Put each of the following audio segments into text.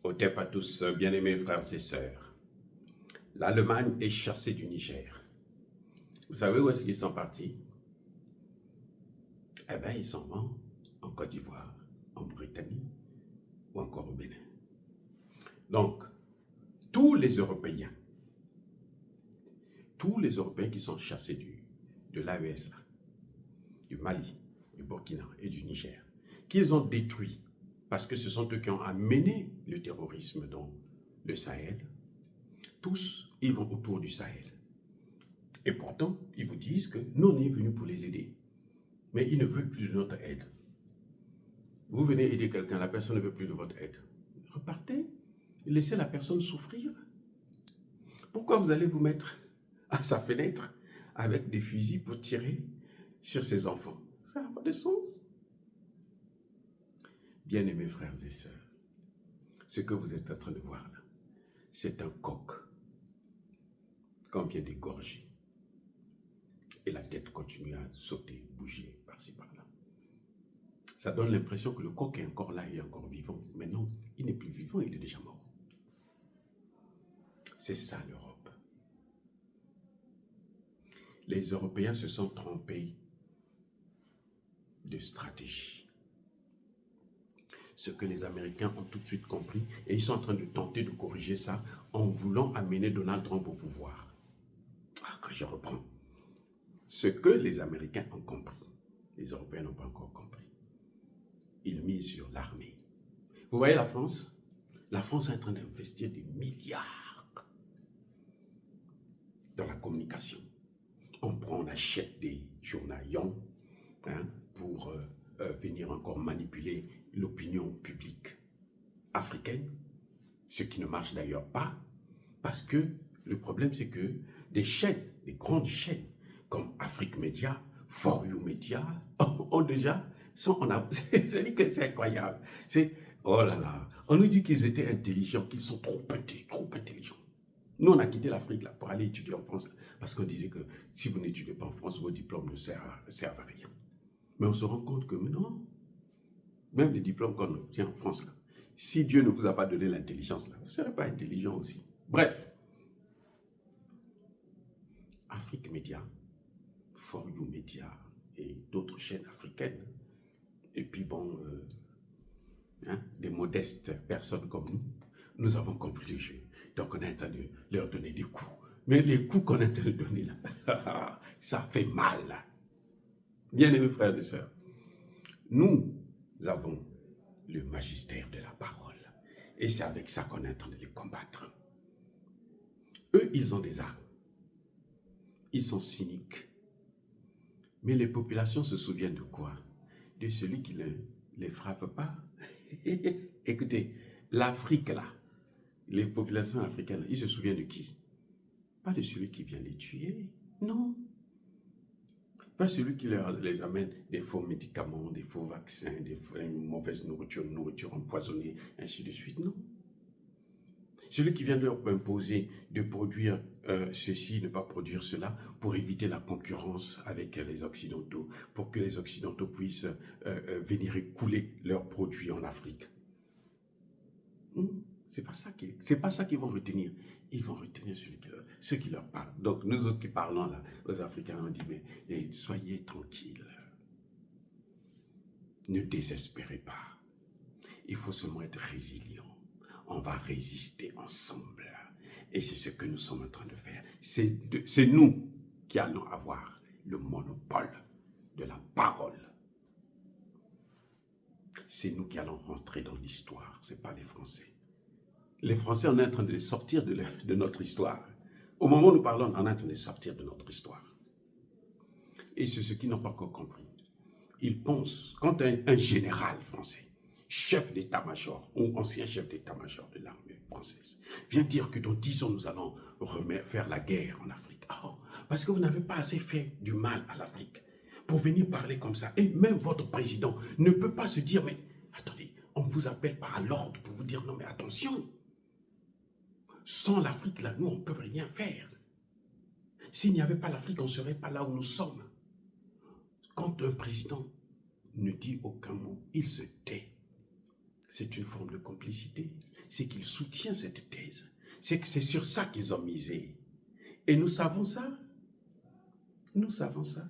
Otep à tous, bien-aimés frères et sœurs. L'Allemagne est chassée du Niger. Vous savez où est-ce qu'ils sont partis? Eh bien, ils s'en vont en Côte d'Ivoire, en Mauritanie ou encore au Bénin. Donc, tous les Européens qui sont chassés de l'AES, du Mali, du Burkina et du Niger, qu'ils ont détruits, parce que ce sont eux qui ont amené le terrorisme dans le Sahel, tous, ils vont autour du Sahel. Et pourtant, ils vous disent que nous, on est venus pour les aider. Mais ils ne veulent plus de notre aide. Vous venez aider quelqu'un, la personne ne veut plus de votre aide. Repartez, laissez la personne souffrir. Pourquoi vous allez vous mettre à sa fenêtre avec des fusils pour tirer sur ses enfants? Ça n'a pas de sens. Bien-aimés frères et sœurs, ce que vous êtes en train de voir là, c'est un coq qu'on vient d'égorger. Et la tête continue à sauter, bouger par-ci, par-là. Ça donne l'impression que le coq est encore là, il est encore vivant. Mais non, il n'est plus vivant, il est déjà mort. C'est ça l'Europe. Les Européens se sont trompés de stratégie. Ce que les Américains ont tout de suite compris, et ils sont en train de tenter de corriger ça en voulant amener Donald Trump au pouvoir. Que je reprends. Ce que les Américains ont compris, les Européens n'ont pas encore compris. Ils misent sur l'armée. Vous voyez la France? La France est en train d'investir des milliards dans la communication. On achète des journaux pour venir encore manipuler l'opinion publique africaine, ce qui ne marche d'ailleurs pas, parce que le problème c'est que des chaînes, des grandes chaînes comme Afrique Média, For You Media, ont déjà, c'est incroyable. Oh là là, on nous dit qu'ils étaient intelligents, qu'ils sont trop intelligents. Nous, on a quitté l'Afrique là pour aller étudier en France, parce qu'on disait que si vous n'étudiez pas en France, vos diplômes ne servent à rien. Mais on se rend compte que non, même les diplômes qu'on obtient en France, là, si Dieu ne vous a pas donné l'intelligence, là, vous ne serez pas intelligent aussi. Bref, Afrique Média, For You Media et d'autres chaînes africaines, et puis bon, des modestes personnes comme nous avons compris le jeu. Donc on est en train de leur donner des coups. Mais les coups qu'on est en train de donner là, ça fait mal. Bien-aimés frères et sœurs, nous avons le magistère de la parole. Et c'est avec ça qu'on est en train de les combattre. Eux, ils ont des armes. Ils sont cyniques. Mais les populations se souviennent de quoi? De celui qui ne les frappe pas. Écoutez, l'Afrique là, les populations africaines, ils se souviennent de qui? Pas de celui qui vient les tuer, non. Pas celui qui les amène des faux médicaments, des faux vaccins, une mauvaise nourriture, une nourriture empoisonnée, ainsi de suite, non. Celui qui vient leur imposer de produire ceci, ne pas produire cela, pour éviter la concurrence avec les Occidentaux, pour que les Occidentaux puissent venir écouler leurs produits en Afrique. C'est pas ça qu'ils vont retenir. Ils vont retenir ceux qui leur parlent. Donc nous autres qui parlons là, aux Africains, on dit mais soyez tranquilles. Ne désespérez pas. Il faut seulement être résilient. On va résister ensemble. Et c'est ce que nous sommes en train de faire. C'est nous qui allons avoir le monopole de la parole. C'est nous qui allons rentrer dans l'histoire. Ce n'est pas les Français. Les Français, on est en train de les sortir de notre histoire. Au moment où nous parlons, on est en train de sortir de notre histoire. Et c'est ce qu'ils n'ont pas encore compris. Ils pensent, quand un général français, chef d'état-major ou ancien chef d'état-major de l'armée française, vient dire que dans 10 ans, nous allons faire la guerre en Afrique. Parce que vous n'avez pas assez fait du mal à l'Afrique pour venir parler comme ça. Et même votre président ne peut pas se dire, mais attendez, on ne vous appelle pas à l'ordre pour vous dire, non mais attention, sans l'Afrique, là, nous, on ne peut rien faire. S'il n'y avait pas l'Afrique, on ne serait pas là où nous sommes. Quand un président ne dit aucun mot, il se tait. C'est une forme de complicité. c'est qu'il soutient cette thèse. C'est que c'est sur ça qu'ils ont misé. Et nous savons ça. Nous savons ça.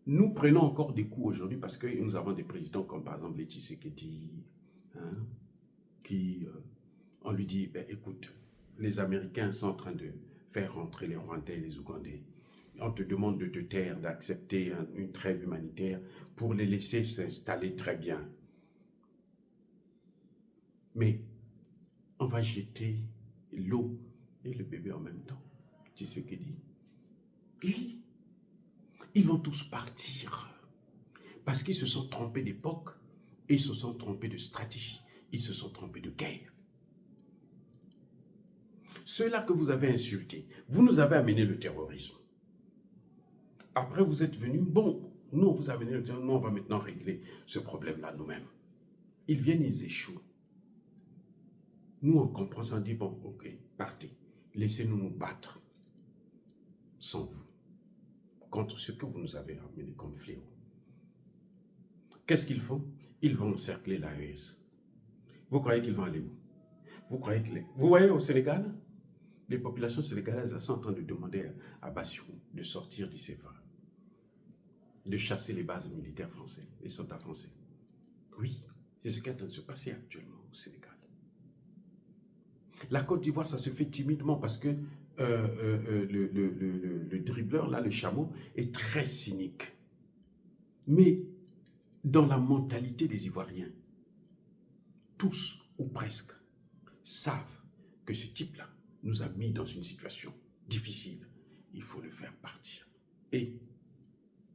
Nous prenons encore des coups aujourd'hui parce que nous avons des présidents comme par exemple les Tshisekedi, hein, qui, on lui dit, ben, écoute, les Américains sont en train de faire rentrer les Rwandais et les Ougandais. On te demande de te taire, d'accepter une trêve humanitaire pour les laisser s'installer très bien. Mais on va jeter l'eau et le bébé en même temps. Tu sais ce qu'il dit? Oui, ils vont tous partir parce qu'ils se sont trompés d'époque, ils se sont trompés de stratégie, ils se sont trompés de guerre. Ceux-là que vous avez insultés, vous nous avez amené le terrorisme. Après, vous êtes venus, bon, nous, on vous a amené le terrorisme, nous, on va maintenant régler ce problème-là nous-mêmes. Ils viennent, ils échouent. Nous, on comprend ça, on dit, bon, ok, partez, laissez-nous nous battre sans vous, contre ce que vous nous avez amené comme fléau. Qu'est-ce qu'ils font? Ils vont encercler l'AES. Vous croyez qu'ils vont aller où? Vous croyez que vous voyez au Sénégal, les populations sénégalaises sont en train de demander à Bassirou de sortir du CFA, de chasser les bases militaires françaises, les soldats français. Oui, c'est ce qui est en train de se passer actuellement au Sénégal. La Côte d'Ivoire, ça se fait timidement parce que le dribbleur, là, le chameau, est très cynique. Mais dans la mentalité des Ivoiriens, tous ou presque savent que ce type-là nous a mis dans une situation difficile. Il faut le faire partir. Et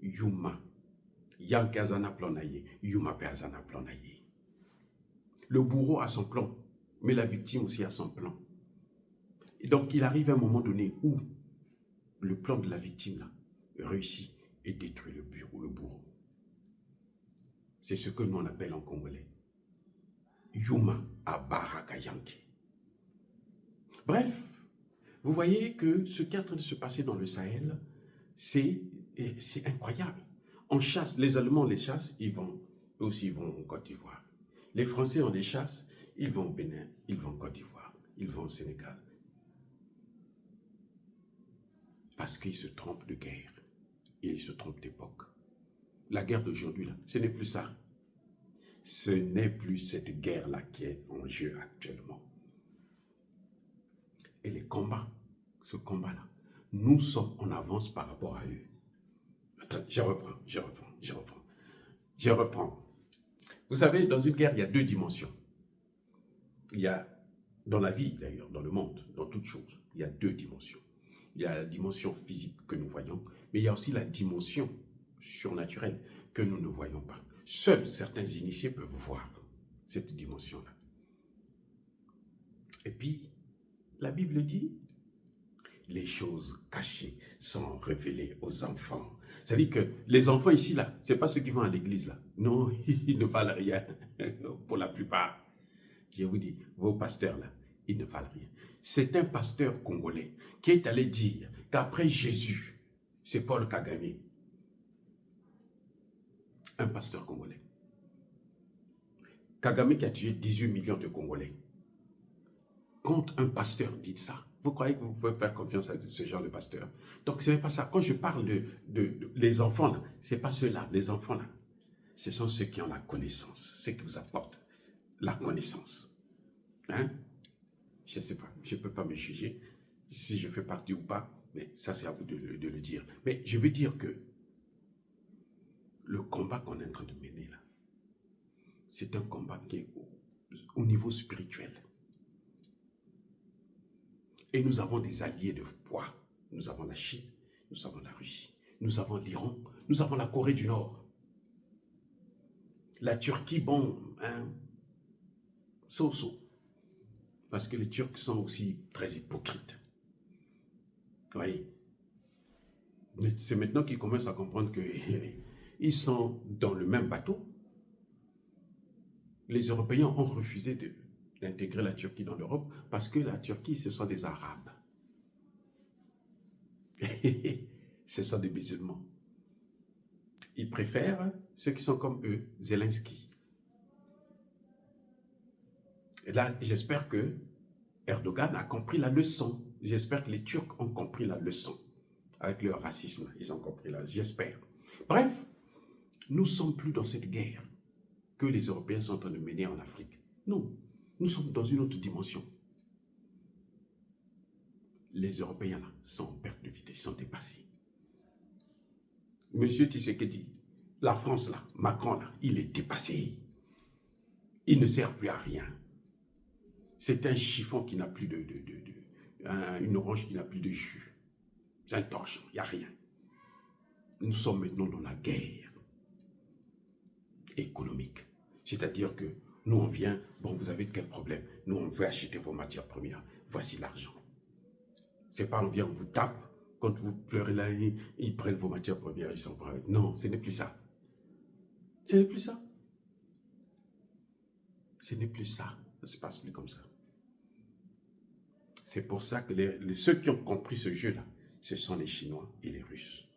Yuma, Yankazana Plonaye, Yuma Peazana Plonaye. Le bourreau a son plan, mais la victime aussi a son plan. Et donc, il arrive à un moment donné où le plan de la victime là, réussit et détruit le bourreau. C'est ce que nous on appelle en congolais Yuma Abaraka Yanke. Bref, vous voyez que ce qui est en train de se passer dans le Sahel, c'est incroyable. On chasse, les Allemands les chassent, eux aussi ils vont en Côte d'Ivoire. Les Français on les chasse, ils vont au Bénin, ils vont en Côte d'Ivoire, ils vont au Sénégal. Parce qu'ils se trompent de guerre et ils se trompent d'époque. La guerre d'aujourd'hui, là, ce n'est plus ça. Ce n'est plus cette guerre-là qui est en jeu actuellement. Et les combats, ce combat-là, nous sommes en avance par rapport à eux. Attends, je reprends. Vous savez, dans une guerre, il y a deux dimensions. Il y a, dans la vie d'ailleurs, dans le monde, dans toute chose, il y a deux dimensions. Il y a la dimension physique que nous voyons, mais il y a aussi la dimension surnaturelle que nous ne voyons pas. Seuls certains initiés peuvent voir cette dimension-là. Et puis, la Bible dit, les choses cachées sont révélées aux enfants. C'est-à-dire que les enfants ici, là, ce n'est pas ceux qui vont à l'église, là. Non, ils ne valent rien, pour la plupart. Je vous dis, vos pasteurs, là, ils ne valent rien. C'est un pasteur congolais qui est allé dire qu'après Jésus, c'est Paul Kagame. Un pasteur congolais. Kagame qui a tué 18 millions de Congolais. Quand un pasteur dit ça, vous croyez que vous pouvez faire confiance à ce genre de pasteur? Donc ce n'est pas ça. Quand je parle de les enfants là, ce n'est pas ceux-là, les enfants là. Ce sont ceux qui ont la connaissance, ceux qui vous apportent la connaissance. Hein? Je ne sais pas, je ne peux pas me juger si je fais partie ou pas, mais ça c'est à vous de le dire. Mais je veux dire que le combat qu'on est en train de mener là, c'est un combat qui est au niveau spirituel. Et nous avons des alliés de poids. Nous avons la Chine, nous avons la Russie, nous avons l'Iran, nous avons la Corée du Nord. La Turquie, bon, hein, so-so. Parce que les Turcs sont aussi très hypocrites. Oui. Mais c'est maintenant qu'ils commencent à comprendre qu'ils sont dans le même bateau. Les Européens ont refusé d'intégrer la Turquie dans l'Europe parce que la Turquie, ce sont des Arabes. Ce sont des musulmans. Ils préfèrent ceux qui sont comme eux, Zelensky. Et là, j'espère que Erdogan a compris la leçon. J'espère que les Turcs ont compris la leçon. Avec leur racisme, ils ont compris la leçon. J'espère. Bref, nous ne sommes plus dans cette guerre que les Européens sont en train de mener en Afrique. Non, nous sommes dans une autre dimension. Les Européens là, sont en perte de vitesse, sont dépassés. Monsieur Tshisekedi, la France là, Macron là, il est dépassé. Il ne sert plus à rien. C'est un chiffon qui n'a plus une orange qui n'a plus de jus. C'est un torchon, il n'y a rien. Nous sommes maintenant dans la guerre économique. C'est-à-dire que nous, on vient, bon, vous avez quel problème? Nous, on veut acheter vos matières premières. Voici l'argent. C'est pas on vient, on vous tape. Quand vous pleurez là, ils prennent vos matières premières, ils s'en vont avec. Non, ce n'est plus ça. Ce n'est plus ça. Ce n'est plus ça. Ça ne se passe plus comme ça. C'est pour ça que ceux qui ont compris ce jeu-là, ce sont les Chinois et les Russes.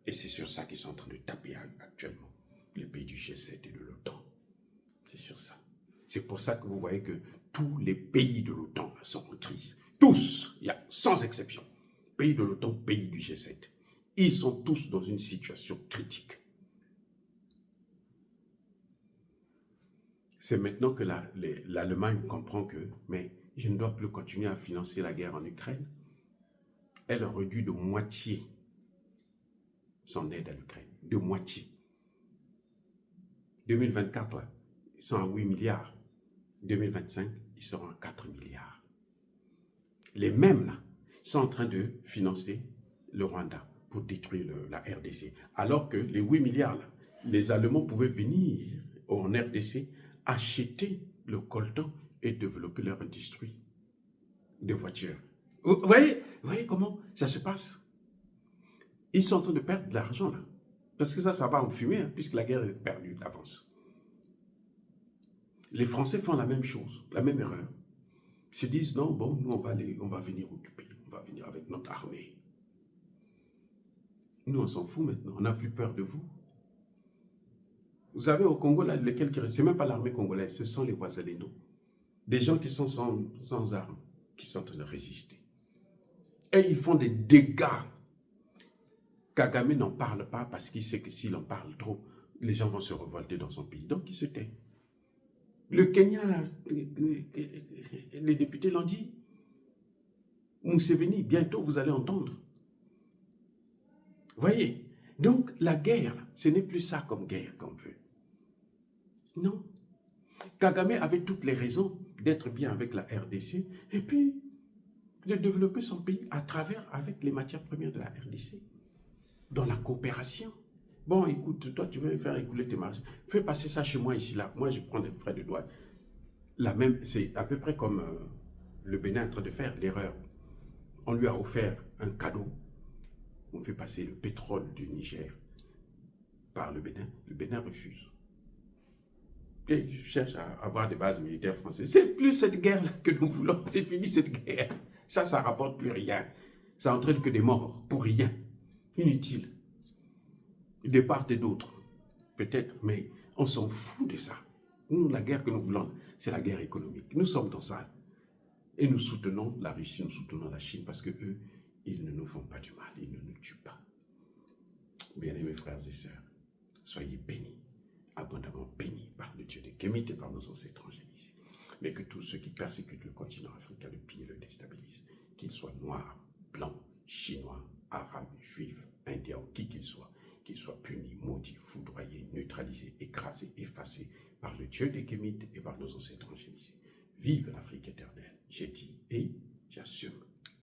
Et c'est sur ça qu'ils sont en train de taper actuellement, les pays du G7 et de l'OTAN. C'est sur ça. C'est pour ça que vous voyez que tous les pays de l'OTAN sont en crise. Tous, il y a sans exception. Pays de l'OTAN, pays du G7. Ils sont tous dans une situation critique. C'est maintenant que l'Allemagne comprend que, mais je ne dois plus continuer à financer la guerre en Ukraine. Elle a réduit de moitié son aide à l'Ukraine. De moitié. 2024, là, ils sont à 8 milliards. 2025, ils seront à 4 milliards. Les mêmes, là, sont en train de financer le Rwanda pour détruire la RDC. Alors que les 8 milliards, là, les Allemands pouvaient venir en RDC, acheter le coltan et développer leur industrie de voitures. Vous voyez comment ça se passe? Ils sont en train de perdre de l'argent, là. Parce que ça va en fumée, hein, puisque la guerre est perdue d'avance. Les Français font la même chose, la même erreur. Ils se disent, non, bon, nous, on va venir occuper, on va venir avec notre armée. Nous, on s'en fout maintenant, on n'a plus peur de vous. Vous savez, au Congo, là, lesquels qui restent, c'est même pas l'armée congolaise, ce sont les Wazalendo. Des gens qui sont sans armes, qui sont en train de résister. Et ils font des dégâts. Kagame n'en parle pas parce qu'il sait que s'il en parle trop, les gens vont se révolter dans son pays. Donc, il se tait. Le Kenya, les députés l'ont dit. Museveni, bientôt vous allez entendre. Voyez, donc la guerre, ce n'est plus ça comme guerre qu'on veut. Non. Kagame avait toutes les raisons d'être bien avec la RDC et puis de développer son pays à travers, avec les matières premières de la RDC, dans la coopération. Bon, écoute, toi, tu veux faire écouler tes marges. Fais passer ça chez moi, ici, là. Moi, je prends des frais de douane. C'est à peu près comme le Bénin est en train de faire l'erreur. On lui a offert un cadeau. On fait passer le pétrole du Niger par le Bénin. Le Bénin refuse. Et je cherche à avoir des bases militaires françaises. C'est plus cette guerre-là que nous voulons. C'est fini cette guerre. Ça rapporte plus rien. Ça entraîne que des morts pour rien. Inutile. De part et d'autre. Peut-être, mais on s'en fout de ça. Nous, la guerre que nous voulons, c'est la guerre économique. Nous sommes dans ça. Et nous soutenons la Russie, nous soutenons la Chine parce que eux, ils ne nous font pas du mal, ils ne nous tuent pas. Bien-aimés frères et sœurs, soyez bénis, abondamment bénis par le Dieu des Kémites et par nos ancêtres angélisés. Mais que tous ceux qui persécutent le continent africain, le pillent et le déstabilisent, qu'ils soient noirs, blancs, chinois, arabes, juifs, indiens, qui qu'ils soient punis, maudits, foudroyés, neutralisés, écrasés, effacés par le Dieu des Kémites et par nos ancêtres angélisés. Vive l'Afrique éternelle, j'ai dit et j'assume.